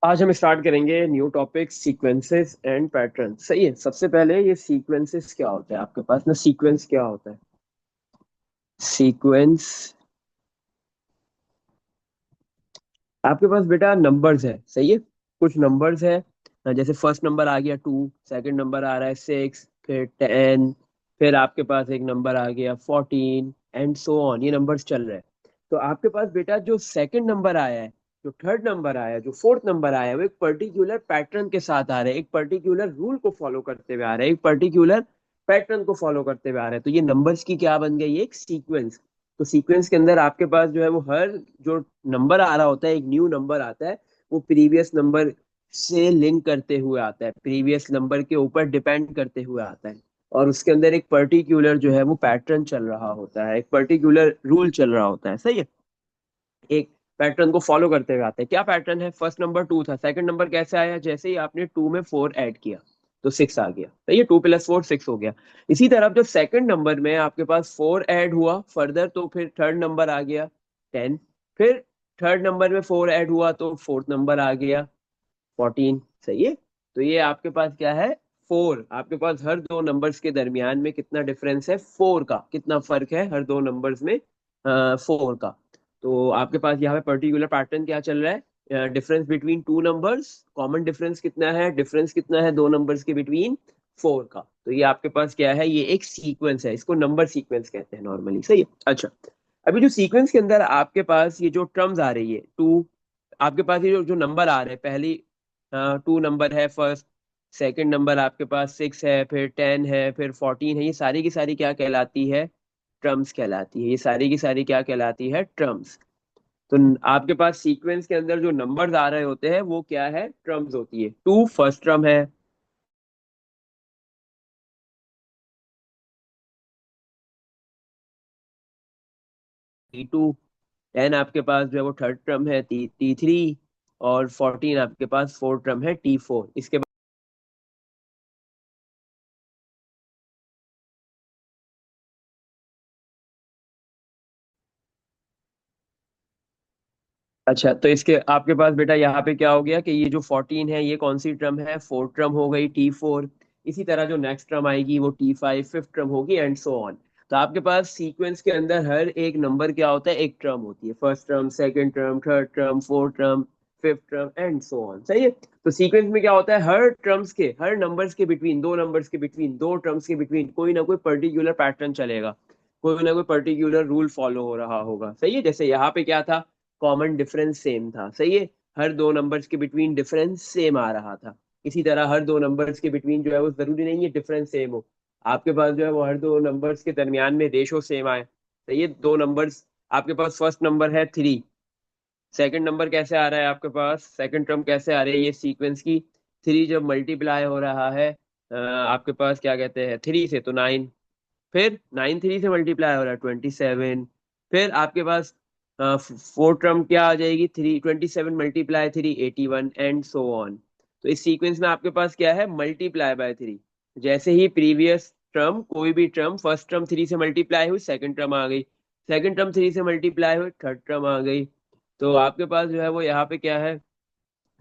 आज हम स्टार्ट करेंगे new topic sequences and pattern. सही है। सबसे पहले ये सीक्वेंसेस क्या होता है आपके पास ना, सीक्वेंस क्या होता है? सीक्वेंस आपके पास बेटा नंबर्स है। सही है। कुछ नंबर्स है। जैसे फर्स्ट नंबर आ गया 2, सेकंड नंबर आ रहा है 6, फिर 10, फिर आपके पास एक नंबर आ गया 14 एंड सो ऑन। ये नंबर्स चल रहे हैं। तो आपके पास बेटा जो सेकंड नंबर आया है, जो थर्ड नंबर आया है, जो फोर्थ नंबर आया है, वो एक पर्टिकुलर पैटर्न के साथ आ रहे हैं, एक पर्टिकुलर रूल को फॉलो करते हुए आ रहे हैं, एक पर्टिकुलर पैटर्न को फॉलो करते हुए आ रहे हैं। तो ये नंबर्स की क्या बन गई? एक सीक्वेंस। तो सीक्वेंस के अंदर आपके पास जो है वो हर जो नंबर आ रहा होता है, एक न्यू नंबर आता है, वो प्रीवियस नंबर से लिंक करते हुए आता है, प्रीवियस नंबर के ऊपर डिपेंड करते हुए आता है। और उसके अंदर एक पर्टिकुलर जो है वो पैटर्न चल रहा होता है, एक पर्टिकुलर रूल चल रहा होता है। सही है। एक पैटर्न को फॉलो करते हुए आते हैं। क्या पैटर्न है? फर्स्ट नंबर 2 था, सेकंड नंबर कैसे आया? जैसे ही आपने 2 में 4 ऐड किया तो 6 आ गया। तो ये 2 + 4 6 हो गया। इसी तरह जब सेकंड नंबर में आपके पास 4 ऐड हुआ फर्दर, तो फिर थर्ड नंबर आ गया 10। फिर थर्ड नंबर में 4 ऐड हुआ तो फोर्थ नंबर आ गया 14। सही है। तो ये आपके पास क्या है? 4। आपके पास हर दो नंबर्स के दरमियान में कितना डिफरेंस है? 4 का। कितना फर्क है हर दो नंबर्स में? 4 का। तो आपके पास यहाँ पे पर्टिकुलर पैटर्न क्या चल रहा है? Difference between two numbers. Common difference कितना है? डिफरेंस कितना है दो नंबर्स के बिटवीन? 4 का। तो ये आपके पास क्या है? ये एक सीक्वेंस है, इसको नंबर सीक्वेंस कहते हैं नॉर्मली। सही है। अच्छा, अभी जो सीक्वेंस के अंदर आपके पास ये जो टर्म्स आ रही है, टू, आपके पास ये जो जो नंबर आ रहे हैं, पहली 2 नंबर है फर्स्ट, सेकंड नंबर आपके पास 6 है, फिर 10 है, फिर 14 है, ये सारी की सारी क्या कहलाती है? ट्रम्स कहलाती है। ये सारी की सारी क्या कहलाती है? ट्रम्स। तो आपके पास सीक्वेंस के अंदर जो नंबर्स आ रहे होते हैं वो क्या है? ट्रम्स होती है। 2 फर्स्ट ट्रम है, T2। 10 आपके पास जो है वो थर्ड ट्रम है, T3। और 14 आपके पास फोर्थ ट्रम है, T4। इसके अच्छा, तो इसके आपके पास बेटा यहाँ पे क्या हो गया कि ये जो 14 है ये कौन सी ट्रम है? फोर्थ ट्रम हो गई, T4। इसी तरह जो नेक्स्ट ट्रम आएगी वो T5 फिफ्थ ट्रम होगी एंड सो ऑन। तो आपके पास सीक्वेंस के अंदर हर एक नंबर क्या होता है? एक ट्रम होती है। First term, second term, third term, fourth term, fifth term and so on. सही है। तो सीक्वेंस में क्या होता है? हर ट्रम्स के, हर नंबर्स के बिटवीन, दो नंबर्स के बिटवीन, दो ट्रम्स के बिटवीन कोई ना कोई पर्टिकुलर पैटर्न चलेगा, कोई ना कोई पर्टिकुलर रूल फॉलो हो रहा होगा। सही है। जैसे यहाँ पे क्या था? कॉमन डिफरेंस सेम था। सही है। हर दो नंबर्स के बिटवीन डिफरेंस सेम आ रहा था। इसी तरह हर दो नंबर्स के बिटवीन जो है वो जरूरी नहीं है डिफरेंस सेम हो, आपके पास जो है वो हर दो नंबर्स के दरमियान में रेशो सेम आए। सही है। दो नंबर्स, आपके पास फर्स्ट नंबर है 3, सेकंड नंबर कैसे आ रहा है आपके पास? सेकंड टर्म कैसे आ रही है ये सीक्वेंस की? 3 जब मल्टीप्लाई हो रहा है आपके पास क्या कहते हैं 3 से, तो 9। फिर 9 3 से मल्टीप्लाई हो रहा है 27। फिर आपके पास फोर टर्म क्या आ जाएगी? 3 27 × 3 81 एंड सो ऑन। तो इस सीक्वेंस में आपके पास क्या है? Multiply by 3। जैसे ही प्रीवियस टर्म, कोई भी टर्म, फर्स्ट टर्म 3 से मल्टीप्लाई हुई, सेकंड टर्म आ गई, सेकंड टर्म 3 से मल्टीप्लाई हुई, थर्ड टर्म आ गई। तो आपके पास जो है वो यहाँ पे क्या है?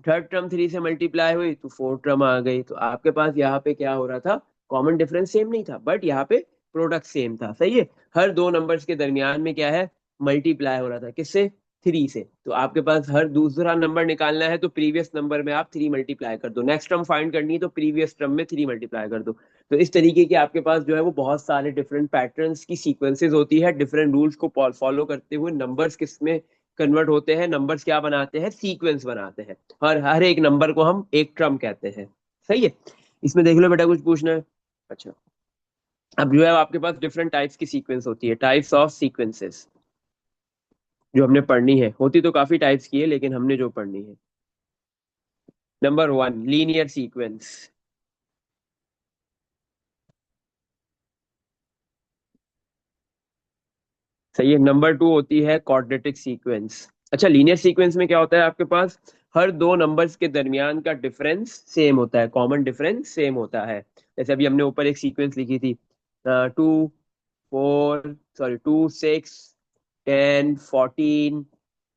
थर्ड टर्म 3 से मल्टीप्लाई हुई तो फोर्थ टर्म आ गई। तो आपके पास यहाँ पे क्या हो रहा था? कॉमन डिफरेंस सेम नहीं था, बट यहाँ पे प्रोडक्ट सेम था। सही है। हर दो नंबर्स के दरमियान में क्या है? मल्टीप्लाई हो रहा था। किससे? 3 से। तो आपके पास हर दूसरा नंबर निकालना है तो प्रीवियस नंबर में आप 3 मल्टीप्लाई कर दो, नेक्स्ट टर्म फाइंड करनी है तो प्रीवियस टर्म में 3 मल्टीप्लाई कर दो। तो इस तरीके के आपके पास जो है वो बहुत सारे डिफरेंट पैटर्न्स की सीक्वेंसेस होती है, डिफरेंट रूल्स को फॉलो करते हुए नंबर्स किसमें कन्वर्ट होते हैं? नंबर्स क्या बनाते हैं? सीक्वेंस बनाते हैं। और हर एक नंबर को हम एक ट्रम कहते हैं। सही है। इसमें देख लो बेटा, कुछ पूछना है? अच्छा, अब जो है आपके पास डिफरेंट टाइप्स की सीक्वेंस होती है, टाइप्स ऑफ सीक्वेंसेस जो हमने पढ़नी है। होती तो काफी टाइप्स की है लेकिन हमने जो पढ़नी है। Number 1, linear sequence. सही है। नंबर 2 होती है क्वाड्रेटिक सीक्वेंस। अच्छा, लीनियर सीक्वेंस में क्या होता है आपके पास? हर दो नंबर्स के दरमियान का डिफरेंस सेम होता है, कॉमन डिफरेंस सेम होता है। जैसे अभी हमने ऊपर एक सीक्वेंस लिखी थी, 2 4, सॉरी 2 6 10 14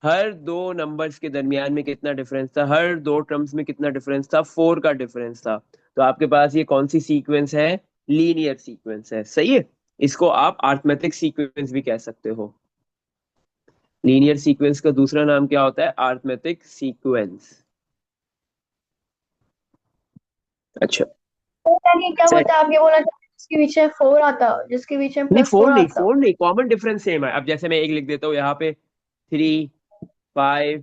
हर दो नंबर्स के दरमियान में कितना डिफरेंस था, हर दो टर्म्स में कितना डिफरेंस था, 4 का डिफरेंस था। तो आपके पास ये कौन सी सीक्वेंस है? लीनियर सीक्वेंस है, सही है। इसको आप अरिथमेटिक सीक्वेंस भी कह सकते हो। लीनियर सीक्वेंस का दूसरा नाम क्या होता है? Arithmetic sequence. अच्छा। ये क्या बोलते हैं, आप ये बोलना चाहते हैं जिसके बीच में 4 आता, जिसके बीच में नहीं, +4 फोर नहीं, आता। फोर नहीं, कॉमन डिफरेंस सेम है। अब जैसे मैं एक लिख देता हूँ यहाँ पे, 3, 5,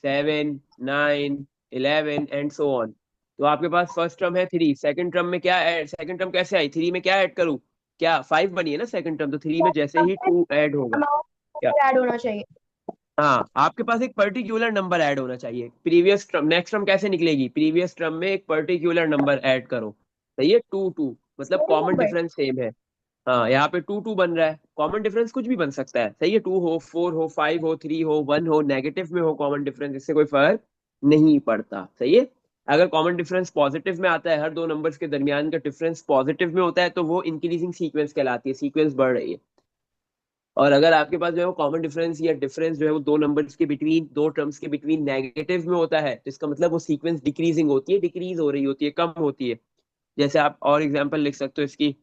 7, 9, 11 एंड सो ऑन। तो आपके पास फर्स्ट टर्म है 3, सेकंड टर्म में क्या ऐड, सेकंड टर्म कैसे आई? 3 में क्या ऐड करूँ? क्या 5 बनी है ना सेकंड टर्म, तो 3 में जैसे ही 2 ऐड होगा। क्या? अमाउंट ऐड होना चाहिए। हाँ, आपके पास एक पर्टिकुलर नंबर ऐड होना चाहिए। प्रीवियस टर्म, नेक्स्ट टर्म कैसे निकलेगी? प्रीवियस टर्म में एक पर्टिकुलर नंबर ऐड करो। सही है, 2 2, मतलब वही कॉमन नंबर। डिफरेंस सेम है। हाँ, यहाँ पे 2 2 बन रहा है, कॉमन डिफरेंस कुछ भी बन सकता है। सही है, 2 हो, 4 हो, 5 हो, 3 हो, 1 हो, नेगेटिव में हो, कॉमन डिफरेंस, इससे कोई फर्क नहीं पड़ता। सही है। अगर कॉमन डिफरेंस पॉजिटिव में आता है, हर दो नंबर्स के दरमियान का डिफरेंस पॉजिटिव में होता है, तो वो इंक्रीजिंग सीक्वेंस कहलाती है, सीक्वेंस बढ़ रही है। और अगर आपके पास जो है वो कॉमन डिफरेंस या डिफरेंस जो है वो दो नंबर्स के बिटवीन, दो टर्म्स के बिटवीन नेगेटिव में होता है, तो इसका मतलब वो सीक्वेंस डिक्रीजिंग होती है, डिक्रीज हो रही होती है, कम होती है। जैसे आप और एग्जांपल लिख सकते हो इसकी।